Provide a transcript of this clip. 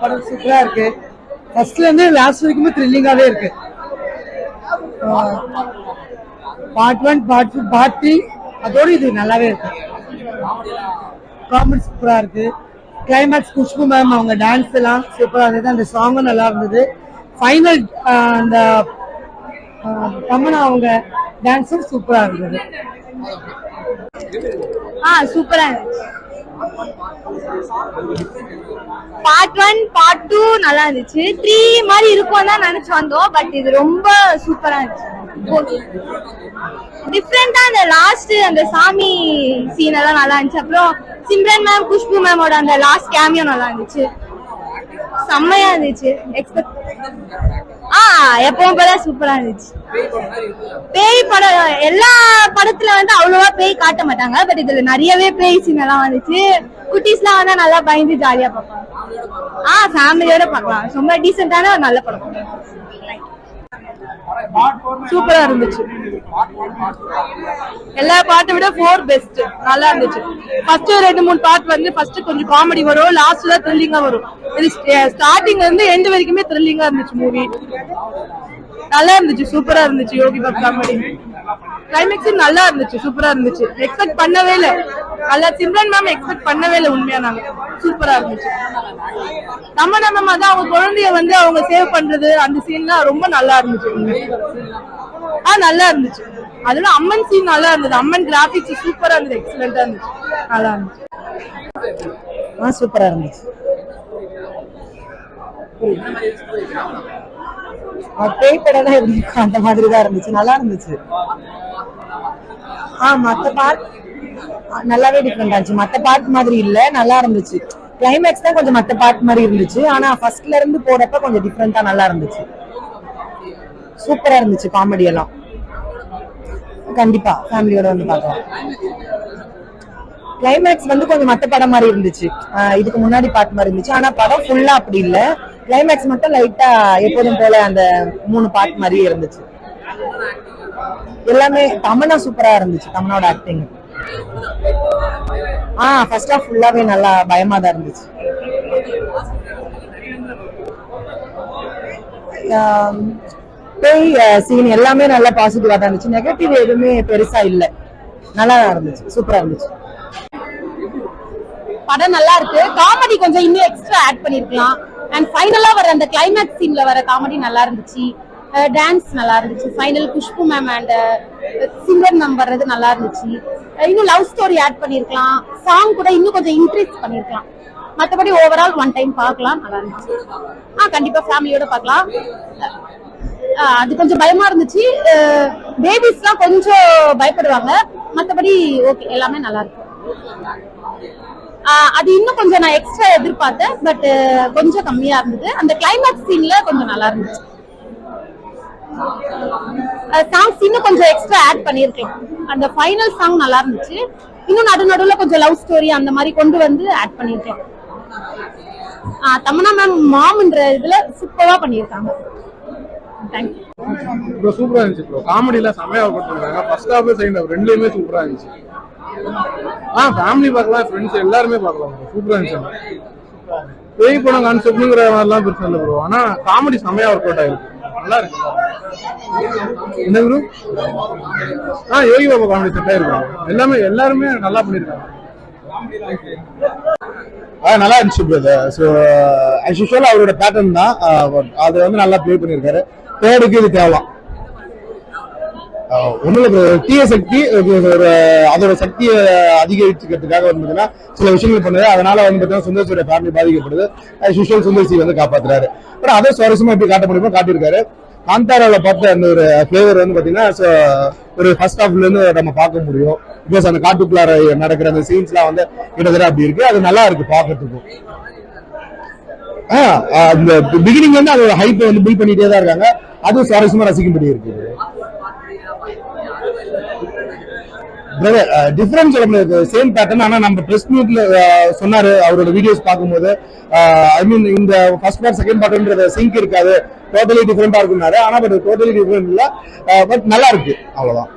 படம் சூப்பரா இருக்கு. ஃபர்ஸ்ட்ல இருந்து லாஸ்ட் வரைக்குமே த்ரில்லிங்காவே இருக்கு. பார்ட் 1, பார்ட் 2, பார்ட் 3 அதோட இது நல்லாவே இருக்கு. காமெடி சூப்பரா இருக்கு. கிளைமேக்ஸ் குஷ்பு மேம் அவங்க டான்ஸ் எல்லாம் சூப்பரா இருந்தது. அந்த சாங்கும் நல்லா இருந்தது. ஃபைனல் அந்த தமனா அவங்க டான்ஸும் சூப்பரா இருந்தது. சூப்பரா இருந்துச்சு. பார்ட் 1, பார்ட் 2 நல்லா இருந்துச்சு. 3 மாதிரி இருக்கும் தான் நினைச்சு வந்தோம். பட் இது ரொம்ப சூப்பரா இருந்துச்சு. டிஃப்ரெண்டா அந்த லாஸ்ட் அந்த சாமி சீன் எல்லாம் நல்லா இருந்துச்சு. அப்புறம் சிம்ரன் மேம் குஷ்பு மேமோட அந்த லாஸ்ட் கேமியோ நல்லா இருந்துச்சு. செம்மையா இருந்துச்சு. எப்பவும் போல சூப்பரா இருந்துச்சு. பேய் படம் எல்லா படத்துல வந்து அவ்வளவா பேய் காட்ட மாட்டாங்க. பட் இதுல நிறையவே பேய் சீன் எல்லாம் வந்துச்சு. குட்டீஸ் எல்லாம் வந்தா நல்லா பயந்து ஜாலியா பார்ப்பாங்க. ஃபேமிலியோட பார்க்கலாம். ரொம்ப டீசென்டான ஒரு நல்ல படம். சூப்பரா இருந்துச்சு. எல்லா பாட்டை விட 4 பெஸ்ட். நல்லா இருந்துச்சு. ஃபர்ஸ்ட் 2-3 பார்ட் வந்து ஃபர்ஸ்ட் கொஞ்சம் காமெடி வரும், லாஸ்ட்ல த்ரில்லிங்கா வரும். இது ஸ்டார்டிங்ல இருந்து எண்ட் வரைக்குமே த்ரில்லிங்கா இருந்துச்சு மூவி. நல்லா இருந்துச்சு. சூப்பரா இருந்துச்சு. யோகி பாபு காமெடி கிளைமேக்ஸ் நல்லா இருந்துச்சு. சூப்பரா இருந்துச்சு. எக்ஸ்பெக்ட் பண்ணவே இல்லை. அல்ல சிம்ரன் மேம் எக்ஸ்பெக்ட் பண்ணவே இல்லை. உண்மையா நாங்க சூப்பரா இருந்துச்சு. நம்ம தான் அவங்க குழந்தைய வந்து அவங்க சேவ் பண்றது அந்த சீன்லாம் ரொம்ப நல்லா இருந்துச்சு. நல்லா இருந்துச்சு. அதுல அம்மன் சீன் நல்லா இருந்தது. அம்மன் கிராபிக்ஸ் சூப்பரா இருந்தது. எக்ஸலண்டா இருந்துச்சு. நல்லா இருந்துச்சு. சூப்பரா இருந்துச்சு. பேய் படம் எப்படி இருக்கும் அந்த மாதிரி தான் இருந்துச்சு. நல்லா இருந்துச்சு. மத்த பார்ட் நல்லாவே டிஃபரெண்டா இருந்துச்சு. மத்த பார்ட் மாதிரி இல்ல, நல்லா இருந்துச்சு. கிளைமேக்ஸ் தான் கொஞ்சம் மத்த பார்ட் மாதிரி இருந்துச்சு. ஆனா ஃபர்ஸ்ட்ல இருந்து போறப்ப கொஞ்சம் டிஃபரெண்டா நல்லா இருந்துச்சு. சூப்பரா இருந்துச்சு. காமெடி எல்லாம் கண்டிப்பா ஃபேமிலியோட வந்து பார்க்கலாம். கிளைமேக்ஸ் வந்து கொஞ்சம் மத்த படம் மாதிரி இருந்துச்சு. இதுக்கு முன்னாடி பார்ட் மாதிரி இருந்துச்சு. ஆனா படம் ஃபுல்லா அப்படி இல்ல. கிளைமேக்ஸ் மட்டும் லைட்டா எப்போதும் போல அந்த 3 பார்ட் மாதிரியே இருந்துச்சு. எல்லாமே தமனா சூப்பரா இருந்துச்சு. தமனோட ஆக்டிங் ஃபர்ஸ்ட் ஹாஃப் ஃபுல்லாவே நல்லா பயமா தான் இருந்துச்சு. பேய் சீன் எல்லாமே நல்லா பாசிட்டிவா தான் இருந்துச்சு. நெகட்டிவ் எதுவுமே பெருசா இல்ல. நல்லா இருந்துச்சு. சூப்பரா இருந்துச்சு. படம் நல்லா இருக்கு. காமெடி கொஞ்சம் இன்னும் எக்ஸ்ட்ரா ஆட் பண்ணிருக்கலாம். அண்ட் ஃபைனலா வர அந்த கிளைமேக்ஸ் சீன்ல வர காமெடி நல்லா இருந்துச்சு. டான்ஸ் நல்லா இருந்துச்சு. Final Khushbu ma'am and singer ma'am வர்றது நல்லா இருந்துச்சு. இன்னும் லவ் ஸ்டோரி ஆட் பண்ணிருக்கலாம். சாங் கூட இன்னும் கொஞ்சம் இன்க்ரீஸ் பண்ணிருக்கலாம். மற்றபடி ஓவரால் 1 டைம் பார்க்கலாம். நல்லா இருந்துச்சு. கண்டிப்பா ஃபேமிலியோட பார்க்கலாம். அது கொஞ்சம் பயமா இருந்துச்சு. பேபிஸ் எல்லாம் கொஞ்சம் பயப்படுவாங்க. மற்றபடி ஓகே, எல்லாமே நல்லா இருக்கு. அது இன்னும் கொஞ்சம் நான் எக்ஸ்ட்ரா எதிர்பார்த்தேன். பட் கொஞ்சம் கம்மியா இருந்தது. அந்த கிளைமேக்ஸ் சீன்ல கொஞ்சம் நல்லா இருந்துச்சு. சாங்ஸ் இன்னும் கொஞ்சம் எக்ஸ்ட்ரா ஆட் பண்ணிருக்கலாம். அந்த ஃபைனல் சாங் நல்லா இருந்துச்சு. இன்னும் நடுநடுல கொஞ்சம் லவ் ஸ்டோரி அந்த மாதிரி கொண்டு வந்து ஆட் பண்ணிருக்கலாம். தமனா மேம் மாம்ன்ற இதுல சூப்பரா பண்ணிருக்காங்க. தேங்க்யூ. சூப்பரா இருந்துச்சு ப்ரோ. காமெடியில செமையா போட்டுருக்காங்க. ஃபர்ஸ்ட் ஹாஃப் செகண்ட் ஹாஃப் ரெண்டுலயுமே சூப்பரா இருந்துச்சு. ஃபேமிலி பார்க்கலாம், ஃப்ரெண்ட்ஸ் எல்லாருமே பார்க்கலாம். சூப்பரா இருந்துச்சு. பேய் படம் கான்செப்ட்ங்கிற மாதிரிலாம் பெருசா இல்லை ப்ரோ. ஆனா காமெடி செமையா ஒர்க் அவுட் ஆயிருக்கு. நல்லா இருக்கு. என்ன ப்ரோ? யோகி பாபா காமெடி செட் ஆயிருக்கு. எல்லாருமே நல்லா பண்ணிருக்காங்க. நல்லா இருந்துச்சு பிரதர். ஸோ ஆஸ் யூஷுவல் அவரோட பேட்டர்ன் தான். அது வந்து நல்லா ப்ளே பண்ணியிருக்காரு. தேர்டுக்கு இது தேவலாம். ஒன்னும் தீய சக்தி ஒரு அதோட சக்தியை அதிகரிச்சுக்கிறதுக்காக வந்து பாத்தீங்கன்னா சில விஷயங்கள் பண்ணுது. அதனால வந்து பாத்தீங்கன்னா சுந்தர்சியோட ஃபேமிலி பாதிக்கப்படுது. யூஷுவல் சுந்தர்சி வந்து காப்பாத்துறாரு. அப்புறம் அதை சுவாரஸ்யமா எப்படி காட்ட முடியுமோ காட்டியிருக்காரு. காந்தாரால பார்த்த அந்த ஒரு பிளேவர் வந்து பாத்தீங்கன்னா ஒரு ஃபர்ஸ்ட் ஹாஃப்ல இருந்து நம்ம பார்க்க முடியும். பிகாஸ் அந்த காட்டுக்குள்ளார நடக்கிற அந்த சீன்ஸ் எல்லாம் வந்து கிட்டத்தட்ட அப்படி இருக்கு. அது நல்லா இருக்கு பாக்கிறதுக்கும். அந்த பிகினிங் வந்து அதோட ஹைப்பை வந்து பில்ட் பண்ணிட்டே தான் இருக்காங்க. அதுவும் சுவாரஸ்யமா ரசிக்கும்படி இருக்கு. Difference same pattern. ஆனா நம்ம பிரஸ் மீட்ல சொன்னாரு அவரோட வீடியோஸ் பார்க்கும்போது ஐ மீன் இந்த ஃபர்ஸ்ட் பார்ட் செகண்ட் பார்ட்ன்றது சிங்க் இருக்காது, டோட்டலி டிஃபரெண்டா இருக்குன்னாரு. ஆனா பட் டோட்டலி டிஃபரெண்ட் இல்ல. பட் நல்லா இருக்கு. அவ்வளவுதான்.